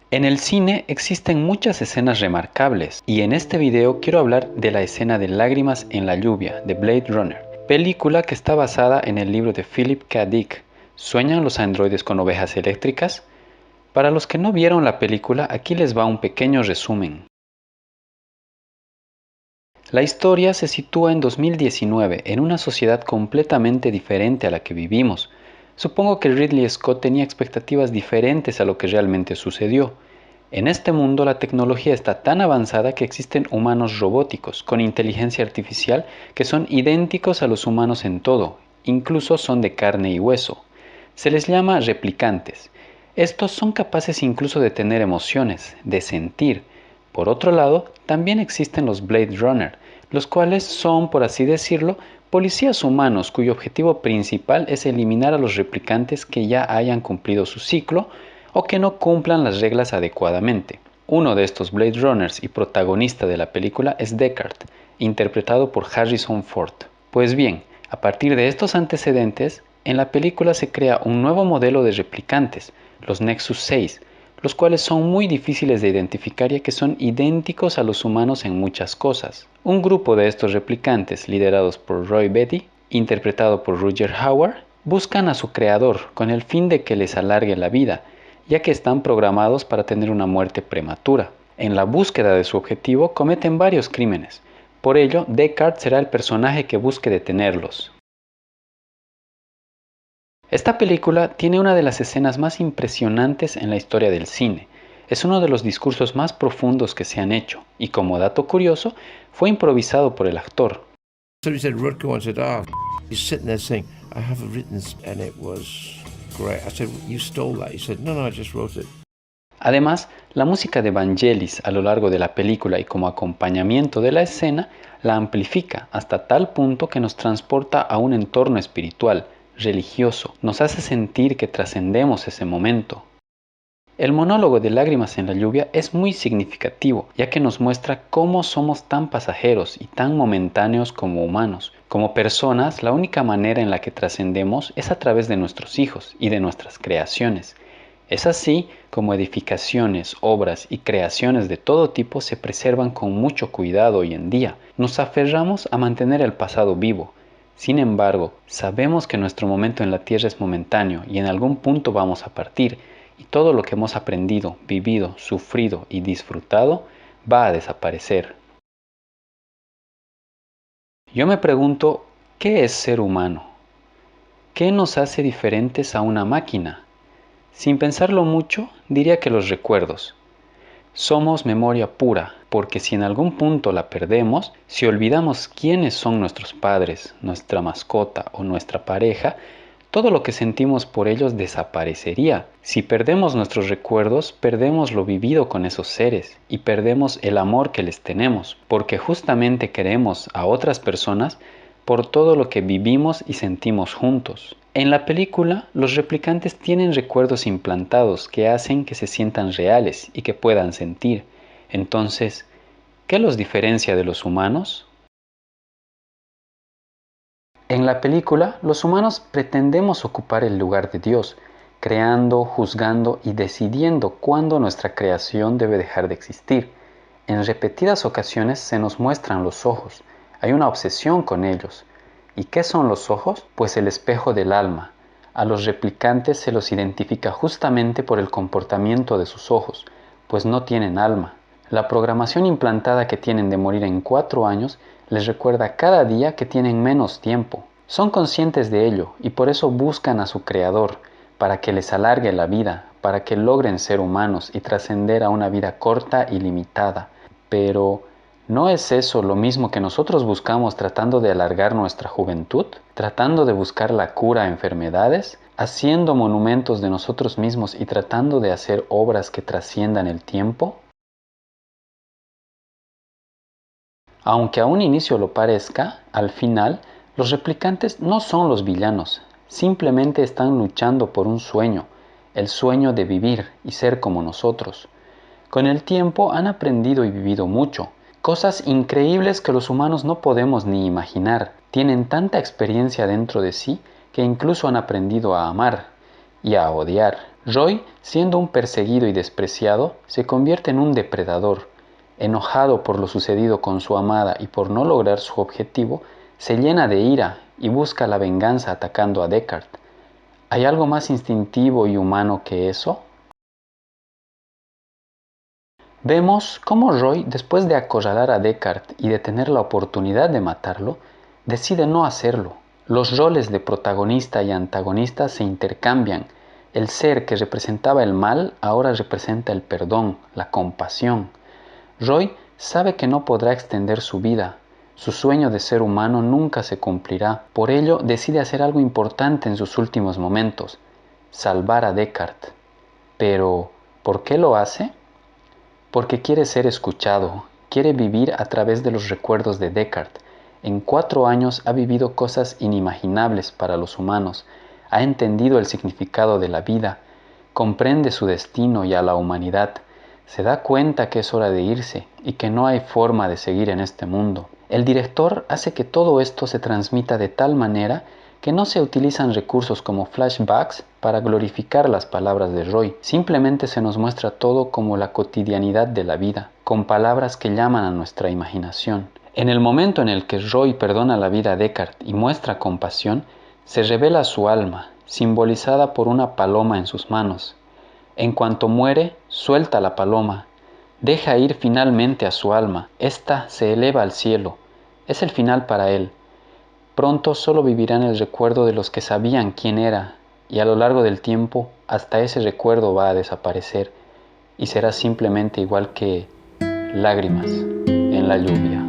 En el cine existen muchas escenas remarcables y en este video quiero hablar de la escena de Lágrimas en la lluvia de Blade Runner, película que está basada en el libro de Philip K. Dick, ¿Sueñan los androides con ovejas eléctricas? Para los que no vieron la película, aquí les va un pequeño resumen. La historia se sitúa en 2019, en una sociedad completamente diferente a la que vivimos. Supongo que Ridley Scott tenía expectativas diferentes a lo que realmente sucedió. En este mundo la tecnología está tan avanzada que existen humanos robóticos con inteligencia artificial que son idénticos a los humanos en todo, incluso son de carne y hueso. Se les llama replicantes. Estos son capaces incluso de tener emociones, de sentir. Por otro lado, también existen los Blade Runner, los cuales son, por así decirlo, policías humanos cuyo objetivo principal es eliminar a los replicantes que ya hayan cumplido su ciclo o que no cumplan las reglas adecuadamente. Uno de estos Blade Runners y protagonista de la película es Deckard, interpretado por Harrison Ford. Pues bien, a partir de estos antecedentes, en la película se crea un nuevo modelo de replicantes, los Nexus 6, los cuales son muy difíciles de identificar ya que son idénticos a los humanos en muchas cosas. Un grupo de estos replicantes, liderados por Roy Batty, interpretado por Rutger Hauer, buscan a su creador con el fin de que les alargue la vida, ya que están programados para tener una muerte prematura. En la búsqueda de su objetivo cometen varios crímenes. Por ello, Deckard será el personaje que busque detenerlos. Esta película tiene una de las escenas más impresionantes en la historia del cine. Es uno de los discursos más profundos que se han hecho, y como dato curioso, fue improvisado por el actor. So he said, Rutger one said, he's sitting there saying, I have written this, and it was great. I said, you stole that. He said, no, I just wrote it. Además, la música de Vangelis a lo largo de la película y como acompañamiento de la escena la amplifica hasta tal punto que nos transporta a un entorno espiritual, religioso, nos hace sentir que trascendemos ese momento. El monólogo de Lágrimas en la lluvia es muy significativo, ya que nos muestra cómo somos tan pasajeros y tan momentáneos como humanos. Como personas, la única manera en la que trascendemos es a través de nuestros hijos y de nuestras creaciones. Es así como edificaciones, obras y creaciones de todo tipo se preservan con mucho cuidado hoy en día. Nos aferramos a mantener el pasado vivo. Sin embargo, sabemos que nuestro momento en la tierra es momentáneo y en algún punto vamos a partir, y todo lo que hemos aprendido, vivido, sufrido y disfrutado va a desaparecer. Yo me pregunto, ¿qué es ser humano? ¿Qué nos hace diferentes a una máquina? Sin pensarlo mucho, diría que los recuerdos. Somos memoria pura, porque si en algún punto la perdemos, si olvidamos quiénes son nuestros padres, nuestra mascota o nuestra pareja, todo lo que sentimos por ellos desaparecería. Si perdemos nuestros recuerdos, perdemos lo vivido con esos seres y perdemos el amor que les tenemos, porque justamente queremos a otras personas por todo lo que vivimos y sentimos juntos. En la película, los replicantes tienen recuerdos implantados que hacen que se sientan reales y que puedan sentir. Entonces, ¿qué los diferencia de los humanos? En la película, los humanos pretendemos ocupar el lugar de Dios, creando, juzgando y decidiendo cuándo nuestra creación debe dejar de existir. En repetidas ocasiones se nos muestran los ojos, hay una obsesión con ellos. ¿Y qué son los ojos? Pues el espejo del alma. A los replicantes se los identifica justamente por el comportamiento de sus ojos, pues no tienen alma. La programación implantada que tienen de morir en 4 años les recuerda cada día que tienen menos tiempo. Son conscientes de ello y por eso buscan a su creador, para que les alargue la vida, para que logren ser humanos y trascender a una vida corta y limitada. Pero, ¿no es eso lo mismo que nosotros buscamos tratando de alargar nuestra juventud? ¿Tratando de buscar la cura a enfermedades? ¿Haciendo monumentos de nosotros mismos y tratando de hacer obras que trasciendan el tiempo? Aunque a un inicio lo parezca, al final, los replicantes no son los villanos, simplemente están luchando por un sueño, el sueño de vivir y ser como nosotros. Con el tiempo han aprendido y vivido mucho, cosas increíbles que los humanos no podemos ni imaginar. Tienen tanta experiencia dentro de sí que incluso han aprendido a amar y a odiar. Roy, siendo un perseguido y despreciado, se convierte en un depredador. Enojado por lo sucedido con su amada y por no lograr su objetivo, se llena de ira y busca la venganza atacando a Deckard. ¿Hay algo más instintivo y humano que eso? Vemos cómo Roy, después de acorralar a Deckard y de tener la oportunidad de matarlo, decide no hacerlo. Los roles de protagonista y antagonista se intercambian. El ser que representaba el mal ahora representa el perdón, la compasión. Roy sabe que no podrá extender su vida. Su sueño de ser humano nunca se cumplirá. Por ello, decide hacer algo importante en sus últimos momentos: salvar a Deckard. Pero, ¿por qué lo hace? Porque quiere ser escuchado, quiere vivir a través de los recuerdos de Deckard. En 4 años ha vivido cosas inimaginables para los humanos, ha entendido el significado de la vida, comprende su destino y a la humanidad, se da cuenta que es hora de irse y que no hay forma de seguir en este mundo. El director hace que todo esto se transmita de tal manera que no se utilizan recursos como flashbacks para glorificar las palabras de Roy. Simplemente se nos muestra todo como la cotidianidad de la vida, con palabras que llaman a nuestra imaginación. En el momento en el que Roy perdona la vida a Deckard y muestra compasión, se revela su alma, simbolizada por una paloma en sus manos. En cuanto muere, suelta la paloma, deja ir finalmente a su alma. Esta se eleva al cielo. Es el final para él. Pronto solo vivirán el recuerdo de los que sabían quién era, y a lo largo del tiempo hasta ese recuerdo va a desaparecer y será simplemente igual que lágrimas en la lluvia.